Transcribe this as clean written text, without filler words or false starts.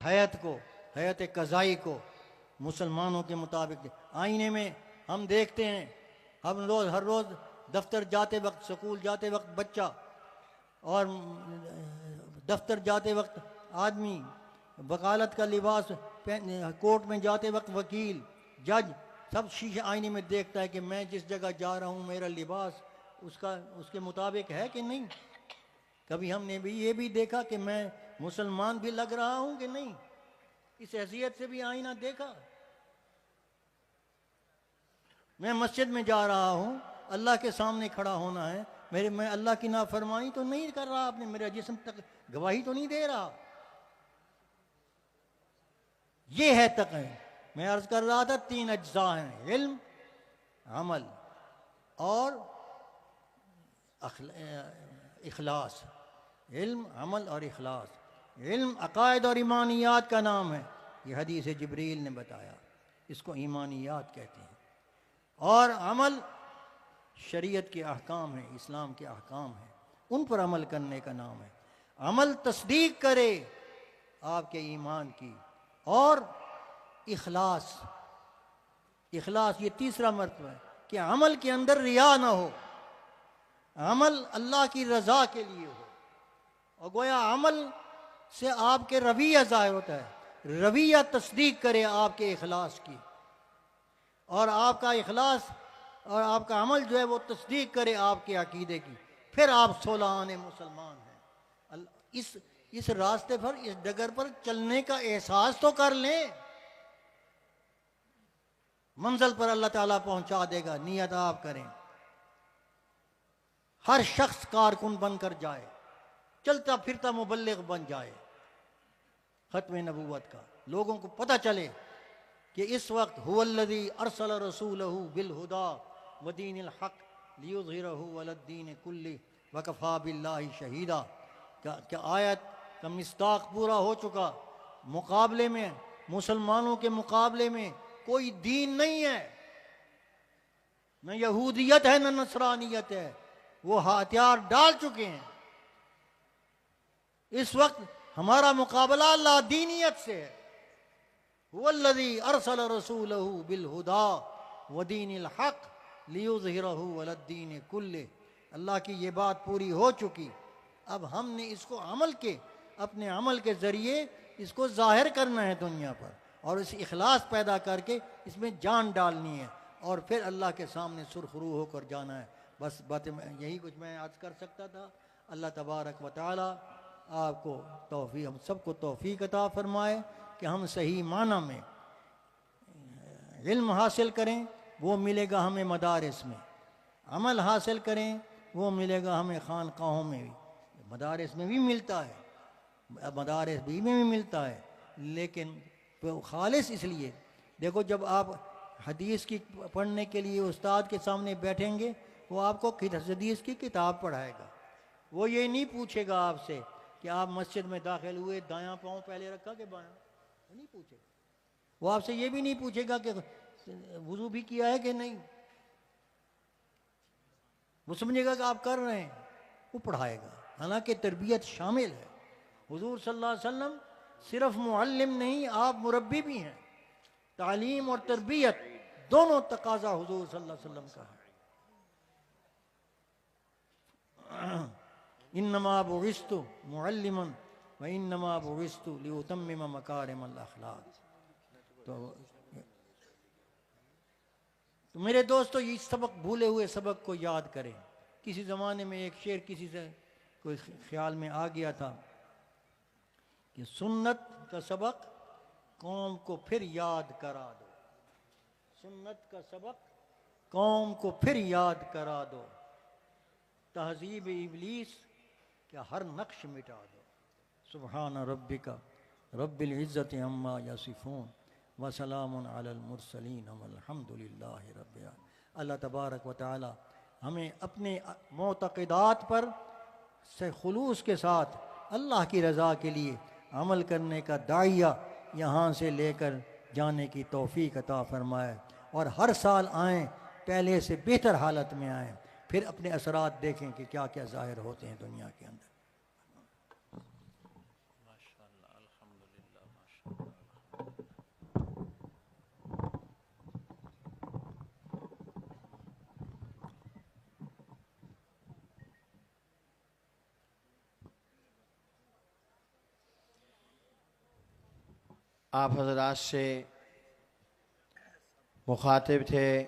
حیات کو، حیات قضائی کو مسلمانوں کے مطابق آئینے میں ہم دیکھتے ہیں، ہم روز ہر روز دفتر جاتے وقت، سکول جاتے وقت بچہ، اور دفتر جاتے وقت آدمی، وکالت کا لباس کورٹ میں جاتے وقت وکیل، جج، سب شیشے آئینے میں دیکھتا ہے کہ میں جس جگہ جا رہا ہوں میرا لباس اس کے مطابق ہے کہ نہیں۔ کبھی ہم نے بھی یہ بھی دیکھا کہ میں مسلمان بھی لگ رہا ہوں کہ نہیں، اس حیثیت سے بھی آئینہ دیکھا۔ میں مسجد میں جا رہا ہوں، اللہ کے سامنے کھڑا ہونا ہے، میں اللہ کی نافرمانی تو نہیں کر رہا، آپ نے میرا جسم تک گواہی تو نہیں دے رہا۔ یہ ہے تقوی۔ میں عرض کر رہا تھا 3 اجزاء ہیں، علم، عمل اور اخلاص۔ علم، عمل اور اخلاص۔ علم عقائد اور ایمانیات کا نام ہے، یہ حدیث جبریل نے بتایا، اس کو ایمانیات کہتے ہیں۔ اور عمل شریعت کے احکام ہیں، اسلام کے احکام ہیں، ان پر عمل کرنے کا نام ہے۔ عمل تصدیق کرے آپ کے ایمان کی، اور اخلاص، اخلاص یہ تیسرا مرتبہ ہے کہ عمل کے اندر ریا نہ ہو، عمل اللہ کی رضا کے لیے ہو، اور گویا عمل سے آپ کے رویہ ظاہر ہوتا ہے، رویہ تصدیق کرے آپ کے اخلاص کی، اور آپ کا اخلاص اور آپ کا عمل جو ہے وہ تصدیق کرے آپ کے عقیدے کی، پھر آپ صلحان مسلمان ہیں۔ اس راستے پر، اس ڈگر پر چلنے کا احساس تو کر لیں، منزل پر اللہ تعالیٰ پہنچا دے گا، نیت آپ کریں۔ ہر شخص کارکن بن کر جائے، چلتا پھرتا مبلغ بن جائے ختم نبوت کا، لوگوں کو پتہ چلے کہ اس وقت هو الذی ارسل رسولہ بالہدی ودین الحق لیظہرہ علی الدین کلہ وکفی باللہ شہیدا، کہ آیت کا مصداق پورا ہو چکا۔ مقابلے میں، مسلمانوں کے مقابلے میں کوئی دین نہیں ہے، نہ یہودیت ہے نہ نصرانیت ہے، وہ ہتھیار ڈال چکے ہیں۔ اس وقت ہمارا مقابلہ لا دینیت سے ہے۔ هو الذی ارسل رسولہ بالہدی ودین الحق لیظہرہ علی الدین کلہ، اللہ کی یہ بات پوری ہو چکی، اب ہم نے اس کو اپنے عمل کے ذریعے اس کو ظاہر کرنا ہے دنیا پر، اور اس اخلاص پیدا کر کے اس میں جان ڈالنی ہے، اور پھر اللہ کے سامنے سرخرو ہو کر جانا ہے۔ بس یہی کچھ میں عرض کر سکتا تھا۔ اللہ تبارک و تعالی آپ کو توفیق، ہم سب کو توفیق عطا فرمائے کہ ہم صحیح معنی میں علم حاصل کریں، وہ ملے گا ہمیں مدارس میں، عمل حاصل کریں وہ ملے گا ہمیں خانقاہوں میں بھی، مدارس میں بھی ملتا ہے، مدارس بھی میں بھی ملتا ہے، لیکن خالص اس لیے دیکھو، جب آپ حدیث کی پڑھنے کے لیے استاد کے سامنے بیٹھیں گے، وہ آپ کو حدیث کی کتاب پڑھائے گا، وہ یہ نہیں پوچھے گا آپ سے کہ آپ مسجد میں داخل ہوئے دایاں پاؤں پہلے رکھا کہ بایاں، وہ نہیں پوچھے گا۔ وہ آپ سے یہ بھی نہیں پوچھے گا کہ وضو بھی کیا ہے کہ نہیں، وہ سمجھے گا کہ آپ کر رہے ہیں، وہ پڑھائے گا۔ حالانکہ تربیت شامل ہے، حضور صلی اللہ علیہ وسلم صرف معلم نہیں، آپ مربی بھی ہیں، تعلیم اور تربیت دونوں تقاضا حضور صلی اللہ علیہ وسلم کا ہے۔ انما بعثت معلما وانما بعثت لاتمم مکارم الاخلاق۔ تو میرے دوستو، یہ سبق، بھولے ہوئے سبق کو یاد کریں۔ کسی زمانے میں ایک شعر کسی سے کوئی خیال میں آ گیا تھا کہ سنت کا سبق قوم کو پھر یاد کرا دو، سنت کا سبق قوم کو پھر یاد کرا دو، تہذیب ابلیس کیا ہر نقش مٹا دو۔ سبحان ربک رب العزت عما یصفون وسلام علی المرسلین والحمد للہ رب العالمین۔ اللہ تبارک و تعالی ہمیں اپنے معتقدات پر سے خلوص کے ساتھ اللہ کی رضا کے لیے عمل کرنے کا داعیہ یہاں سے لے کر جانے کی توفیق عطا فرمائے، اور ہر سال آئیں پہلے سے بہتر حالت میں آئیں، پھر اپنے اثرات دیکھیں کہ کیا کیا ظاہر ہوتے ہیں دنیا کے اندر۔ آپ حضرات سے مخاطب تھے